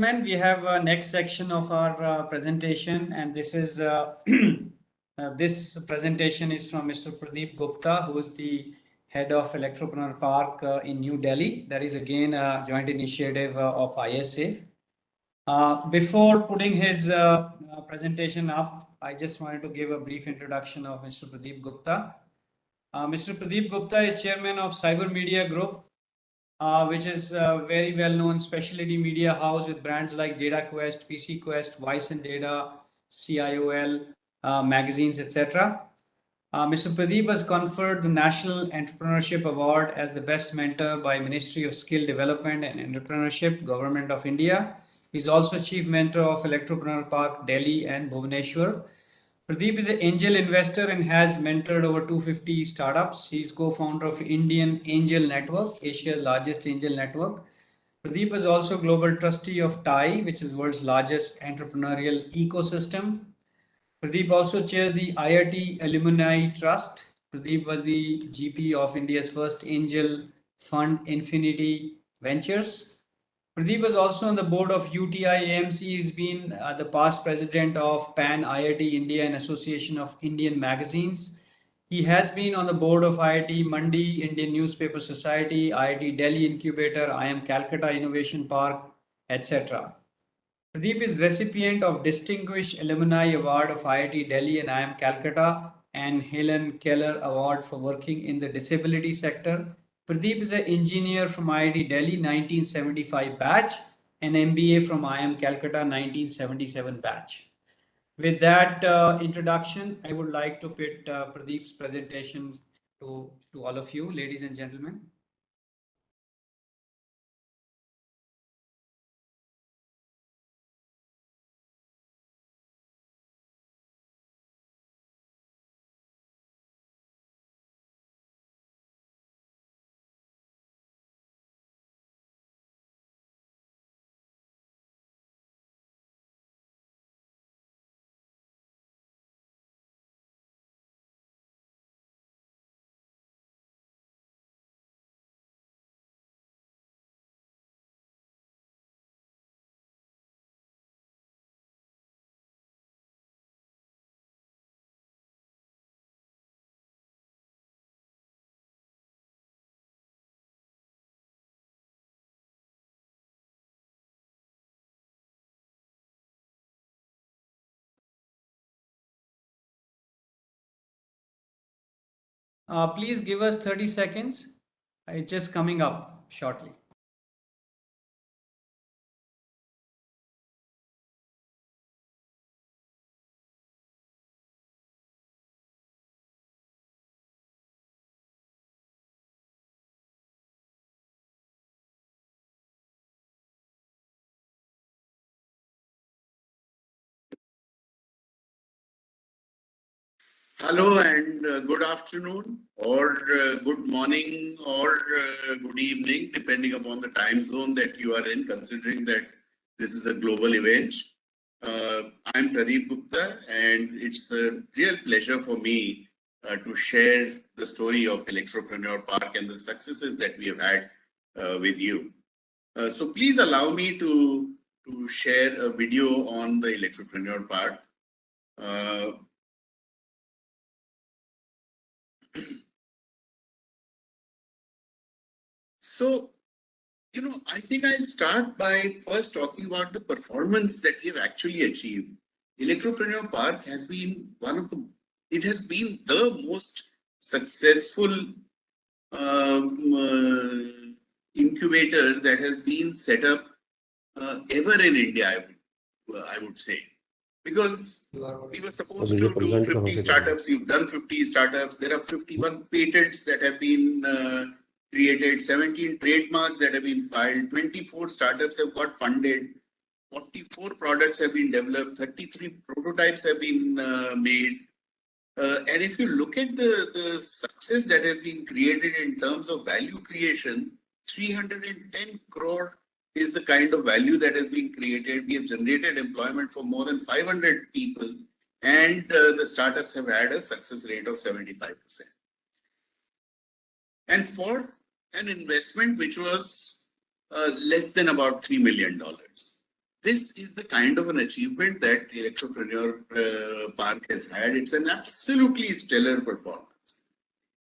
We have next section of our presentation, and this is this presentation is from Mr. Pradeep Gupta, who is the head of Electropreneur Park in New Delhi. That is again a joint initiative of IESA. Before putting his presentation up, I just wanted to give a brief introduction of Mr. Pradeep Gupta. Mr. Pradeep Gupta is chairman of Cyber Media Group, which is a very well-known specialty media house with brands like DataQuest, PCQuest, Voice and Data, CIOL, magazines, etc. Mr. Pradeep was conferred the National Entrepreneurship Award as the best mentor by Ministry of Skill Development and Entrepreneurship, Government of India. He's also chief mentor of Electropreneur Park, Delhi and Bhubaneswar. Pradeep is an angel investor and has mentored over 250 startups. He's co-founder of Indian Angel Network, Asia's largest angel network. Pradeep is also global trustee of TIE, which is world's largest entrepreneurial ecosystem. Pradeep also chairs the IIT Alumni Trust. Pradeep was the GP of India's first angel fund, Infinity Ventures. Pradeep was also on the board of UTI AMC. He's been the past president of PAN IIT India and Association of Indian Magazines. He has been on the board of IIT Mandi, Indian Newspaper Society, IIT Delhi Incubator, IIM Calcutta Innovation Park, etc. Pradeep is recipient of Distinguished Alumni Award of IIT Delhi and IIM Calcutta and Helen Keller Award for working in the disability sector. Pradeep is an engineer from IIT Delhi 1975 batch and MBA from IIM Calcutta 1977 batch. With that introduction, I would like to put Pradeep's presentation to all of you, ladies and gentlemen. Please give us 30 seconds. It's just coming up shortly. Hello and good afternoon or good morning or good evening, depending upon the time zone that you are in, considering that this is a global event. I'm Pradeep Gupta, and it's a real pleasure for me to share the story of Electropreneur Park and the successes that we have had with you. So please allow me to share a video on the Electropreneur Park. So, I think I'll start by first talking about the performance that we've actually achieved. Electropreneur Park has been it has been the most successful incubator that has been set up ever in India, I would say. Because we were supposed to do 50 startups, we've done 50 startups, there are 51 patents that have been created, 17 trademarks that have been filed, 24 startups have got funded, 44 products have been developed, 33 prototypes have been made. And if you look at the success that has been created in terms of value creation, 310 crore is the kind of value that has been created. We have generated employment for more than 500 people, and the startups have had a success rate of 75%. And for an investment which was less than about $3 million. this is the kind of an achievement that Electropreneur Park has had. It's an absolutely stellar performance.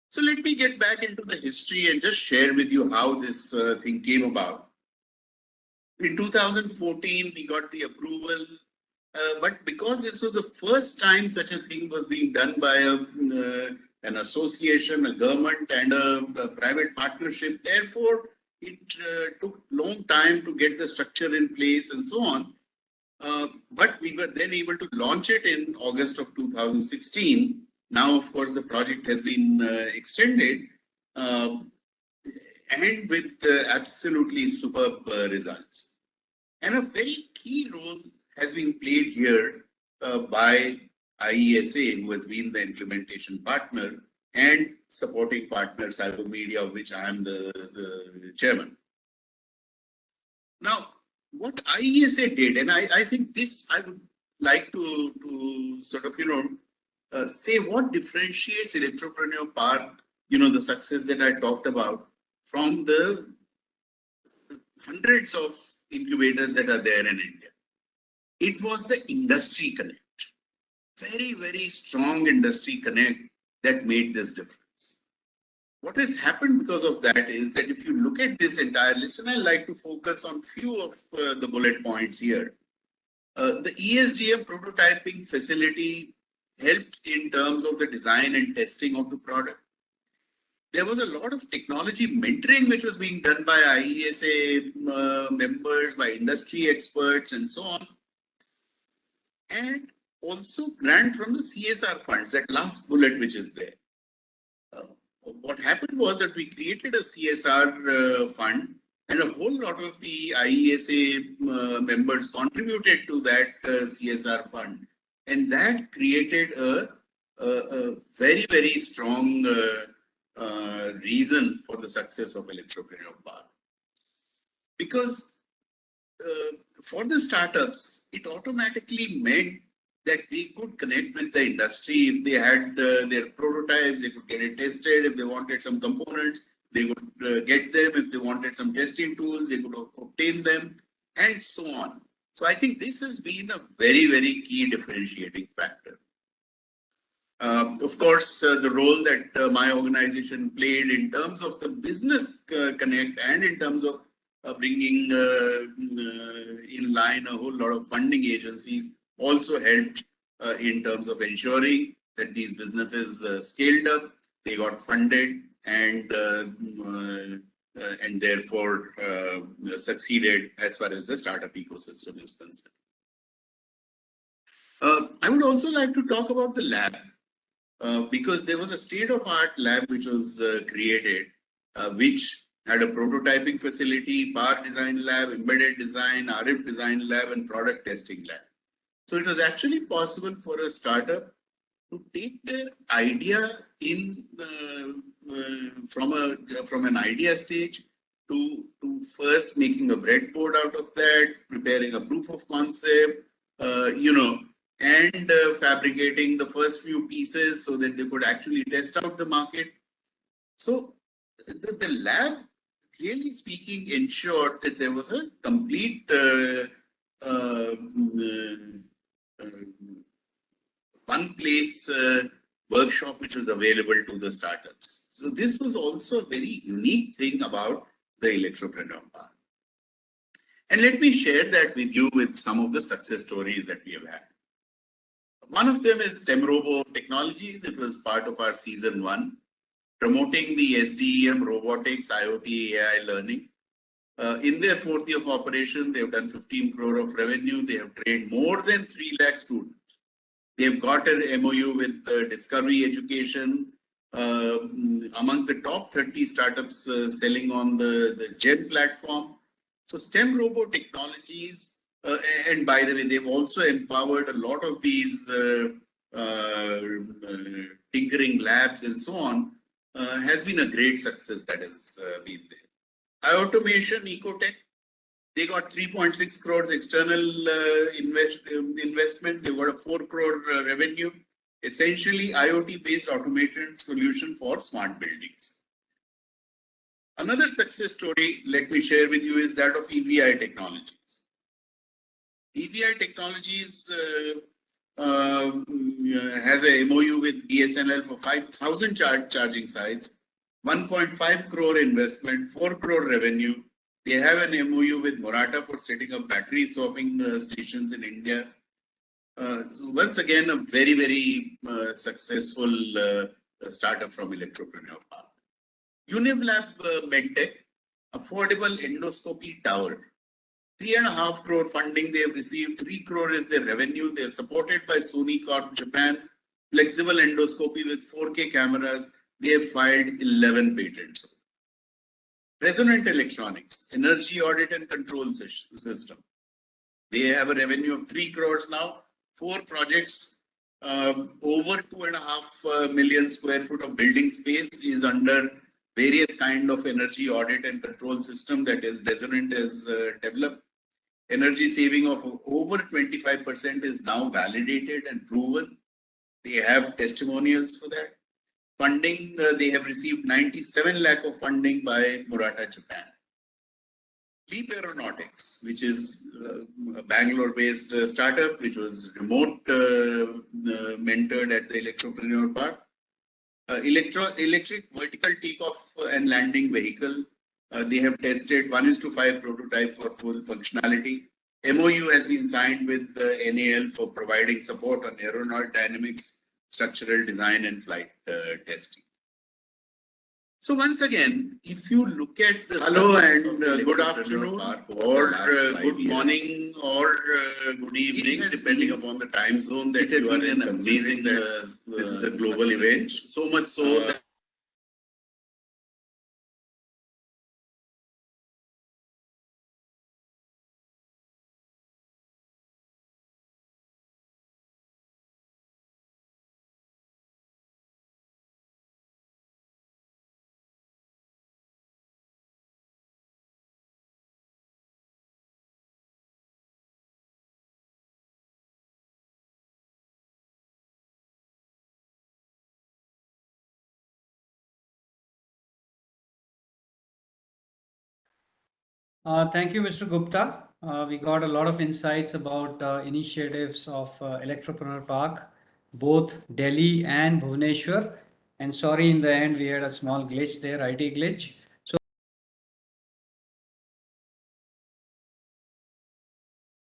So let me get back into the history and just share with you how this thing came about. In 2014, we got the approval, but because this was the first time such a thing was being done by an association, a government, and a private partnership, therefore, it took long time to get the structure in place and so on. But we were then able to launch it in August of 2016. Now, of course, the project has been extended and with absolutely superb results. And a very key role has been played here by IESA, who has been the implementation partner, and supporting partner, Cybermedia, of which I am the chairman. Now, what IESA did, and I think this I would like to sort of, say what differentiates Electropreneur Park, the success that I talked about, from the hundreds of incubators that are there in India. It was the industry connect. Very, very strong industry connect that made this difference. What has happened because of that is that if you look at this entire list, and I like to focus on few of the bullet points here. The ESDF prototyping facility helped in terms of the design and testing of the product. There was a lot of technology mentoring which was being done by IESA members, by industry experts, and so on. And also grant from the CSR funds, that last bullet which is there. What happened was that we created a CSR fund, and a whole lot of the IESA members contributed to that CSR fund. And that created a very, very strong reason for the success of Electropreneur Park. Because for the startups, it automatically meant that they could connect with the industry. If they had their prototypes, they could get it tested. If they wanted some components, they could get them. If they wanted some testing tools, they could obtain them, and so on. So I think this has been a very, very key differentiating factor. Of course, the role that my organization played in terms of the business connect and in terms of bringing in line a whole lot of funding agencies also helped in terms of ensuring that these businesses scaled up, they got funded, and therefore succeeded as far as the startup ecosystem is concerned. I would also like to talk about the lab. Because there was a state-of-art lab which was created, which had a prototyping facility, power design lab, embedded design, RF design lab, and product testing lab. So it was actually possible for a startup to take their idea in from an idea stage to first making a breadboard out of that, preparing a proof of concept, and fabricating the first few pieces so that they could actually test out the market. So the lab, really speaking, ensured that there was a complete one place workshop which was available to the startups. So this was also a very unique thing about the Electropreneur Park. And let me share that with you with some of the success stories that we have had. One of them is STEMrobo Technologies. It was part of our season 1, promoting the SDEM, robotics, IoT, AI learning. In their 4th year of operation, they've done 15 crore of revenue. They have trained more than 3 lakh students. They've got an MOU with Discovery Education, amongst the top 30 startups selling on the GEM platform. So STEMrobo Technologies, and by the way, they've also empowered a lot of these tinkering labs and so on, has been a great success that has been there. iAutomation Ecotech, they got 3.6 crores external investment. They got a 4 crore revenue. Essentially, IoT-based automation solution for smart buildings. Another success story, let me share with you, is that of EVI Technologies. EVI Technologies has a MOU with BSNL for 5,000 charging sites, 1.5 crore investment, 4 crore revenue. They have an MOU with Murata for setting up battery swapping stations in India. So once again, a very, very successful startup from Electropreneur Park. Uniblab MedTech, affordable endoscopy tower. 3.5 crore funding they have received, 3 crore is their revenue. They are supported by Sony Corp Japan, flexible endoscopy with 4K cameras. They have filed 11 patents. Resonant Electronics, energy audit and control system. They have a revenue of 3 crores now, 4 projects, over 2.5 million square foot of building space is under various kind of energy audit and control system that is Resonant has developed. Energy saving of over 25% is now validated and proven. They have testimonials for that. Funding, they have received 97 lakh of funding by Murata Japan. Leap Aeronautics, which is a Bangalore-based startup, which was remote mentored at the Electropreneur Park. Electric vertical takeoff and landing vehicle. They have tested 1:5 prototype for full functionality. MOU has been signed with NAL for providing support on aerodynamics, structural design, and flight testing. So once again, if you look at the hello and good afternoon or good morning or good evening, depending upon the time zone that you are in, amazing that this is a global event. So much so that Thank you, Mr. Gupta. We got a lot of insights about initiatives of Electropreneur Park, both Delhi and Bhubaneswar. And sorry, in the end, we had a small glitch there, IT glitch.